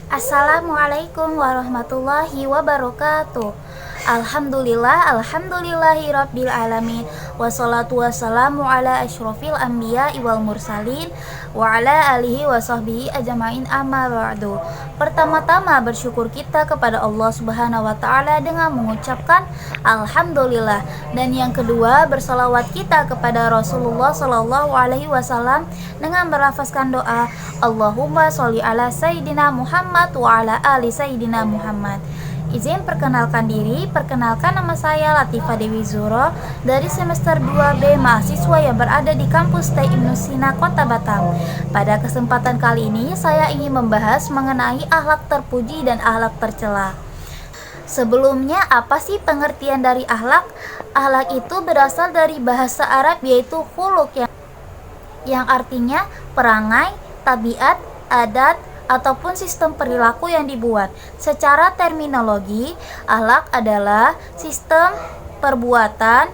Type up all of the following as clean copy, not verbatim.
Assalamualaikum warahmatullahi wabarakatuh. Alhamdulillahi rabbil alamin. Wassalatu wassalamu ala asyrofil anbiya wal mursalin wa ala alihi wa sahbihi ajma'in, amma ba'du. Pertama-tama bersyukur kita kepada Allah Subhanahu wa taala dengan mengucapkan alhamdulillah, dan yang kedua bersalawat kita kepada Rasulullah sallallahu alaihi wasallam dengan melafazkan doa Allahumma sholli ala sayyidina Muhammad wa ala ali sayyidina Muhammad. Izin perkenalkan diri, perkenalkan nama saya Latifah Dewi Zuro dari semester 2B, mahasiswa yang berada di kampus T Ibnu Sina, Kota Batam. Pada kesempatan kali ini saya ingin membahas mengenai akhlak terpuji dan akhlak tercela. Sebelumnya, apa sih pengertian dari akhlak? Akhlak itu berasal dari bahasa Arab, yaitu khuluq, yang artinya perangai, tabiat, adat, ataupun sistem perilaku yang dibuat. Secara terminologi, akhlak adalah sistem perbuatan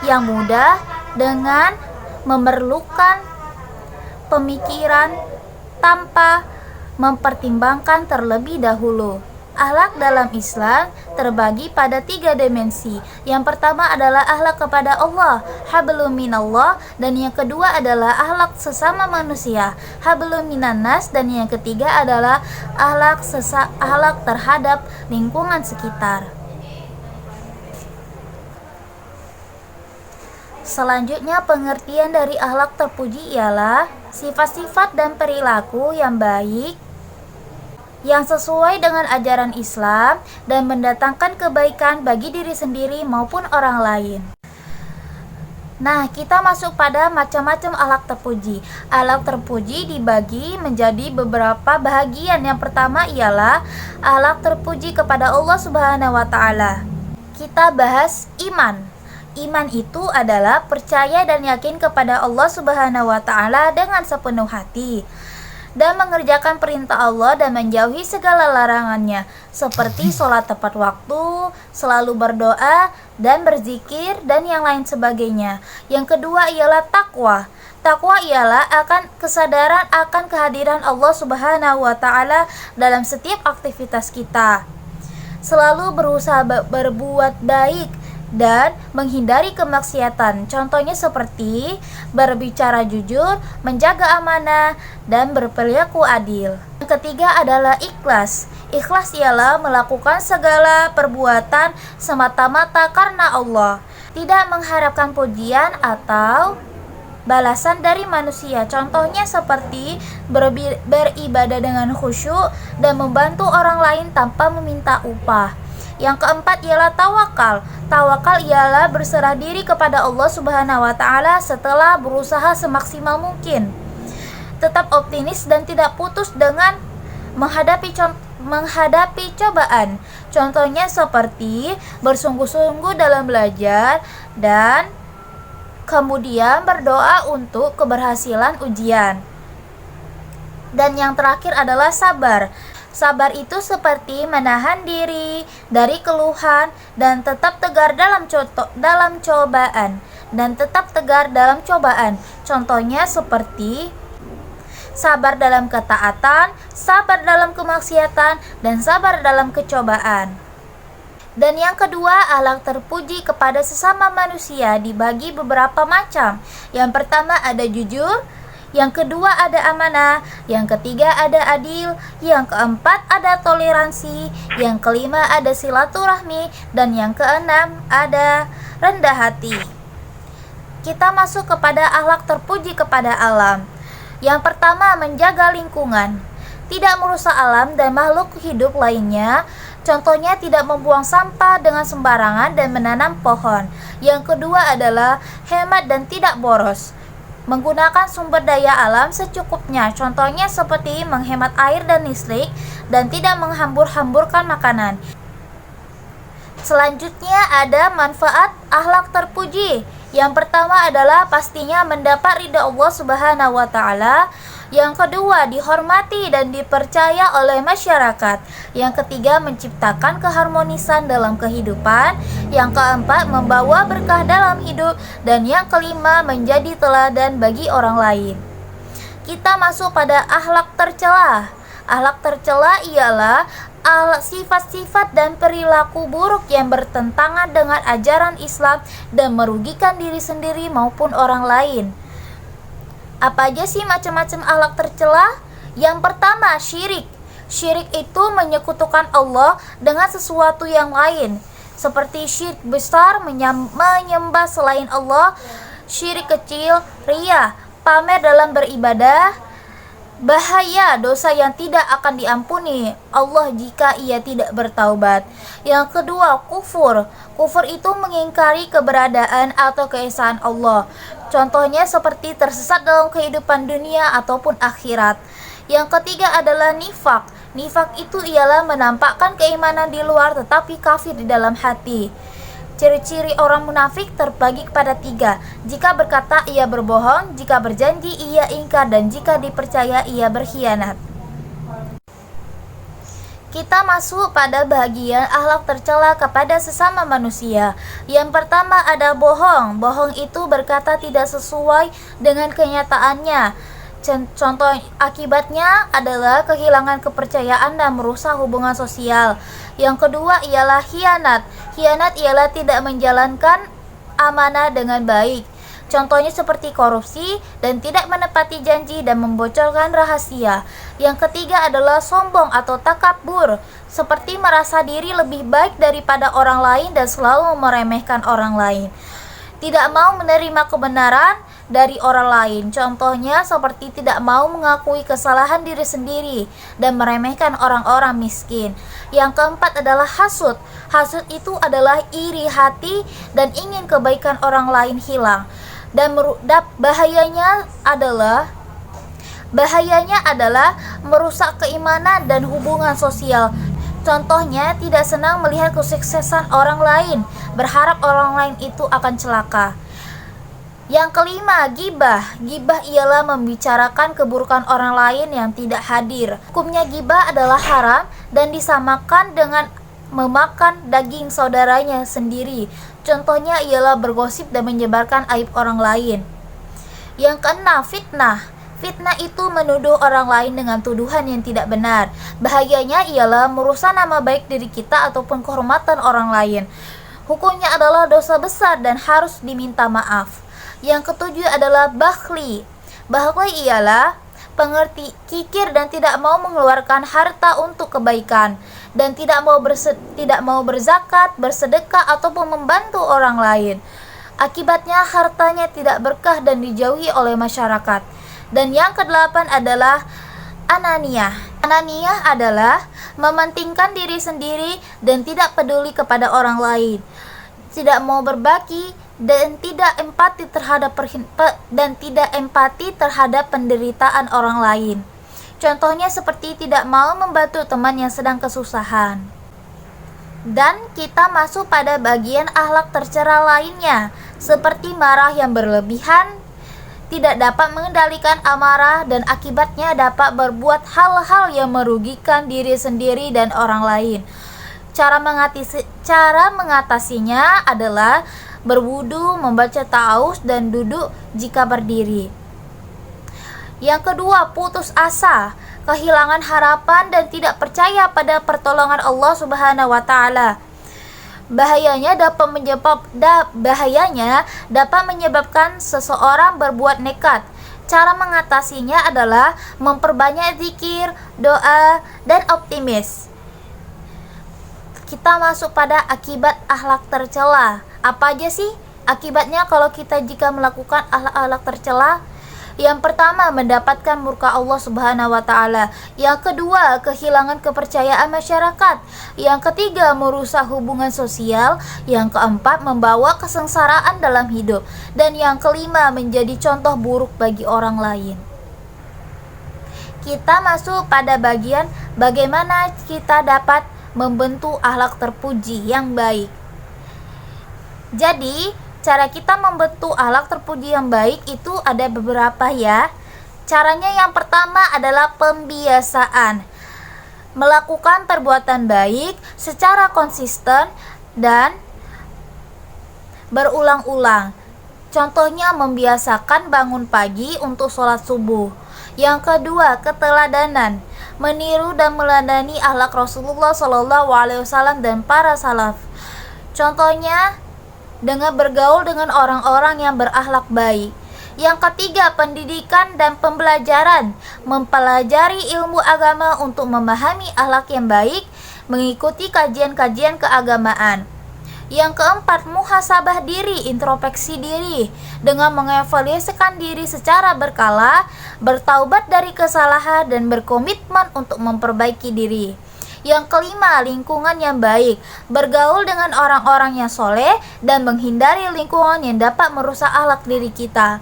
yang mudah dengan memerlukan pemikiran tanpa mempertimbangkan terlebih dahulu. Akhlak dalam Islam terbagi pada 3 dimensi. Yang pertama adalah akhlak kepada Allah, hablum minallah, dan yang kedua adalah akhlak sesama manusia, hablum minannas, dan yang ketiga adalah akhlak terhadap lingkungan sekitar. Selanjutnya, pengertian dari akhlak terpuji ialah sifat-sifat dan perilaku yang baik yang sesuai dengan ajaran Islam dan mendatangkan kebaikan bagi diri sendiri maupun orang lain. Nah, kita masuk pada macam-macam akhlak terpuji. Akhlak terpuji dibagi menjadi beberapa bahagian. Yang pertama ialah akhlak terpuji kepada Allah Subhanahu wa taala. Kita bahas iman. Iman itu adalah percaya dan yakin kepada Allah Subhanahu wa taala dengan sepenuh hati dan mengerjakan perintah Allah dan menjauhi segala larangannya, seperti sholat tepat waktu, selalu berdoa dan berzikir, dan yang lain sebagainya. Yang kedua ialah takwa. Takwa ialah kesadaran akan kehadiran Allah Subhanahu wa taala dalam setiap aktivitas kita. Selalu berusaha berbuat baik dan menghindari kemaksiatan. Contohnya seperti berbicara jujur, menjaga amanah, dan berperilaku adil. Yang ketiga adalah ikhlas. Ikhlas ialah melakukan segala perbuatan semata-mata karena Allah, tidak mengharapkan pujian atau balasan dari manusia. Contohnya seperti beribadah dengan khusyuk dan membantu orang lain tanpa meminta upah. Yang keempat ialah tawakal. Tawakal ialah berserah diri kepada Allah Subhanahu wa taala setelah berusaha semaksimal mungkin. Tetap optimis dan tidak putus dengan menghadapi cobaan. Contohnya seperti bersungguh-sungguh dalam belajar dan kemudian berdoa untuk keberhasilan ujian. Dan yang terakhir adalah sabar. Sabar itu seperti menahan diri dari keluhan dan tetap tegar dalam cobaan. Contohnya seperti sabar dalam ketaatan, sabar dalam kemaksiatan, dan sabar dalam kecobaan. Dan yang kedua, akhlak terpuji kepada sesama manusia dibagi beberapa macam. Yang pertama ada jujur, yang kedua ada amanah, yang ketiga ada adil, yang keempat ada toleransi, yang kelima ada silaturahmi, dan yang keenam ada rendah hati. Kita masuk kepada akhlak terpuji kepada alam. Yang pertama, menjaga lingkungan, tidak merusak alam dan makhluk hidup lainnya. Contohnya tidak membuang sampah dengan sembarangan dan menanam pohon. Yang kedua adalah hemat dan tidak boros, menggunakan sumber daya alam secukupnya. Contohnya seperti menghemat air dan listrik dan tidak menghambur-hamburkan makanan. Selanjutnya ada manfaat akhlak terpuji. Yang pertama adalah pastinya mendapat ridha Allah Subhanahu wa taala. Yang kedua, dihormati dan dipercaya oleh masyarakat. Yang ketiga, menciptakan keharmonisan dalam kehidupan. Yang keempat, membawa berkah dalam hidup. Dan yang kelima, menjadi teladan bagi orang lain. Kita masuk pada akhlak tercela. Akhlak tercela ialah sifat-sifat dan perilaku buruk yang bertentangan dengan ajaran Islam dan merugikan diri sendiri maupun orang lain. Apa aja sih macam-macam akhlak tercela? Yang pertama, syirik. Syirik itu menyekutukan Allah dengan sesuatu yang lain, seperti syirik besar menyembah selain Allah, syirik kecil, riya, pamer dalam beribadah, bahaya, dosa yang tidak akan diampuni Allah jika ia tidak bertaubat. Yang kedua, kufur. Kufur itu mengingkari keberadaan atau keesaan Allah. Contohnya seperti tersesat dalam kehidupan dunia ataupun akhirat. Yang ketiga adalah nifak. Nifak itu ialah menampakkan keimanan di luar tetapi kafir di dalam hati. Ciri-ciri orang munafik terbagi kepada 3. Jika berkata ia berbohong, jika berjanji ia ingkar, dan jika dipercaya ia berkhianat. Kita masuk pada bagian akhlak tercela kepada sesama manusia. Yang pertama ada bohong. Bohong itu berkata tidak sesuai dengan kenyataannya. Contoh akibatnya adalah kehilangan kepercayaan dan merusak hubungan sosial. Yang kedua ialah khianat. Khianat ialah tidak menjalankan amanah dengan baik. Contohnya seperti korupsi dan tidak menepati janji dan membocorkan rahasia. Yang ketiga adalah sombong atau takabur, seperti merasa diri lebih baik daripada orang lain dan selalu meremehkan orang lain. Tidak mau menerima kebenaran dari orang lain. Contohnya seperti tidak mau mengakui kesalahan diri sendiri dan meremehkan orang-orang miskin. Yang keempat adalah hasud. Hasud itu adalah iri hati dan ingin kebaikan orang lain hilang. Dan bahayanya adalah merusak keimanan dan hubungan sosial. Contohnya tidak senang melihat kesuksesan orang lain, berharap orang lain itu akan celaka. Yang kelima, gibah. Gibah ialah membicarakan keburukan orang lain yang tidak hadir. Hukumnya gibah adalah haram dan disamakan dengan memakan daging saudaranya sendiri. Contohnya ialah bergosip dan menyebarkan aib orang lain. Yang keenam, fitnah. Fitnah itu menuduh orang lain dengan tuduhan yang tidak benar. Bahayanya ialah merusak nama baik diri kita ataupun kehormatan orang lain. Hukumnya adalah dosa besar dan harus diminta maaf. Yang ketujuh adalah bakhli. Bakhli ialah pengerti, kikir dan tidak mau mengeluarkan harta untuk kebaikan, dan tidak mau berzakat, bersedekah ataupun membantu orang lain. Akibatnya hartanya tidak berkah dan dijauhi oleh masyarakat. Dan yang kedelapan adalah ananiyah. Ananiyah adalah mementingkan diri sendiri dan tidak peduli kepada orang lain, tidak mau berbagi dan tidak empati terhadap penderitaan orang lain. Contohnya seperti tidak mau membantu teman yang sedang kesusahan. Dan kita masuk pada bagian akhlak tercela lainnya, seperti marah yang berlebihan, tidak dapat mengendalikan amarah, dan akibatnya dapat berbuat hal-hal yang merugikan diri sendiri dan orang lain. Cara mengatasinya adalah berwudu, membaca ta'awudz, dan duduk jika berdiri. Yang kedua, putus asa, kehilangan harapan dan tidak percaya pada pertolongan Allah Subhanahu wa taala. Bahayanya dapat menyebabkan seseorang berbuat nekat. Cara mengatasinya adalah memperbanyak zikir, doa, dan optimis. Kita masuk pada akibat akhlak tercela. Apa aja sih akibatnya kalau kita jika melakukan akhlak tercela? Yang pertama, mendapatkan murka Allah Subhanahu wa taala. Yang kedua, kehilangan kepercayaan masyarakat. Yang ketiga, merusak hubungan sosial. Yang keempat, membawa kesengsaraan dalam hidup. Dan yang kelima, menjadi contoh buruk bagi orang lain. Kita masuk pada bagian bagaimana kita dapat membentuk akhlak terpuji yang baik. Jadi, cara kita membentuk akhlak terpuji yang baik itu ada beberapa ya. Caranya yang pertama adalah pembiasaan. Melakukan perbuatan baik secara konsisten dan berulang-ulang. Contohnya membiasakan bangun pagi untuk sholat subuh. Yang kedua, keteladanan. meniru dan meladani akhlak Rasulullah Shallallahu Alaihi Wasallam dan para salaf. Contohnya dengan bergaul dengan orang-orang yang berakhlak baik. Yang ketiga, pendidikan dan pembelajaran. Mempelajari ilmu agama untuk memahami akhlak yang baik, mengikuti kajian-kajian keagamaan. Yang keempat, muhasabah diri, introspeksi diri dengan mengevaluasikan diri secara berkala, bertaubat dari kesalahan dan berkomitmen untuk memperbaiki diri. Yang kelima, lingkungan yang baik, bergaul dengan orang-orang yang soleh dan menghindari lingkungan yang dapat merusak akhlak diri kita.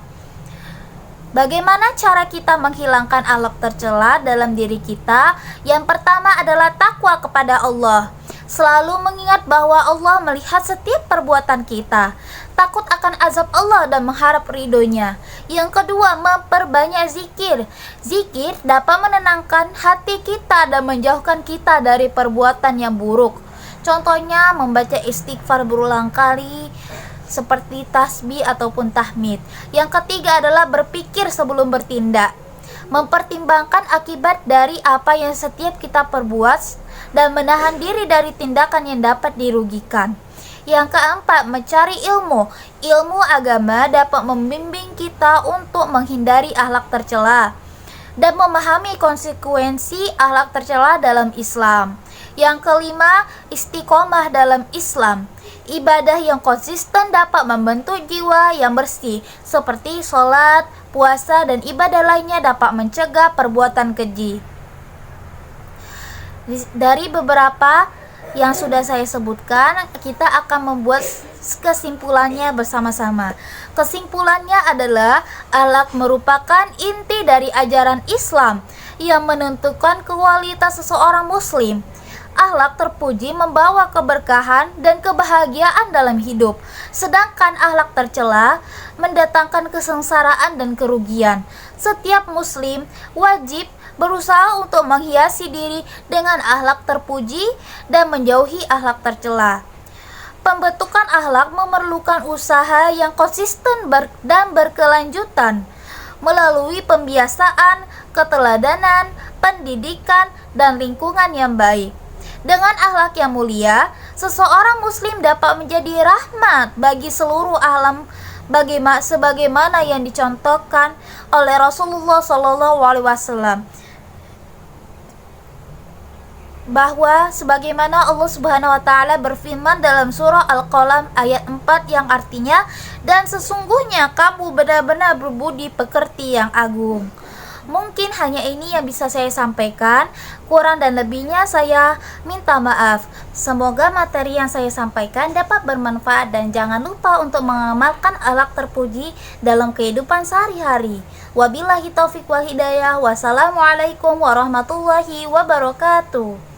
Bagaimana cara kita menghilangkan akhlak tercela dalam diri kita? Yang pertama adalah takwa kepada Allah. Selalu mengingat bahwa Allah melihat setiap perbuatan kita, takut akan azab Allah dan mengharap ridhonya. Yang kedua, memperbanyak zikir. Zikir dapat menenangkan hati kita dan menjauhkan kita dari perbuatan yang buruk. Contohnya membaca istighfar berulang kali, seperti tasbih ataupun tahmid. Yang ketiga adalah berpikir sebelum bertindak, mempertimbangkan akibat dari apa yang setiap kita perbuat dan menahan diri dari tindakan yang dapat dirugikan. Yang keempat, mencari ilmu. Ilmu agama dapat membimbing kita untuk menghindari akhlak tercela dan memahami konsekuensi akhlak tercela dalam Islam. Yang kelima, istiqomah dalam Islam. Ibadah yang konsisten dapat membentuk jiwa yang bersih, seperti sholat, puasa, dan ibadah lainnya dapat mencegah perbuatan keji. Dari beberapa yang sudah saya sebutkan, kita akan membuat kesimpulannya bersama-sama. Kesimpulannya adalah akhlak merupakan inti dari ajaran Islam yang menentukan kualitas seseorang muslim. Akhlak terpuji membawa keberkahan dan kebahagiaan dalam hidup, sedangkan akhlak tercela mendatangkan kesengsaraan dan kerugian. Setiap muslim wajib berusaha untuk menghiasi diri dengan akhlak terpuji dan menjauhi akhlak tercela. Pembentukan akhlak memerlukan usaha yang konsisten dan berkelanjutan melalui pembiasaan, keteladanan, pendidikan, dan lingkungan yang baik. Dengan akhlak yang mulia, seseorang muslim dapat menjadi rahmat bagi seluruh alam sebagaimana yang dicontohkan oleh Rasulullah SAW, bahwa sebagaimana Allah Subhanahu wa taala berfirman dalam surah Al-Qalam ayat 4 yang artinya, dan sesungguhnya kamu benar-benar berbudi pekerti yang agung. Mungkin hanya ini yang bisa saya sampaikan, kurang dan lebihnya saya minta maaf. Semoga materi yang saya sampaikan dapat bermanfaat dan jangan lupa untuk mengamalkan akhlak terpuji dalam kehidupan sehari-hari. Wabillahi taufiq wal hidayah. Wassalamualaikum warahmatullahi wabarakatuh.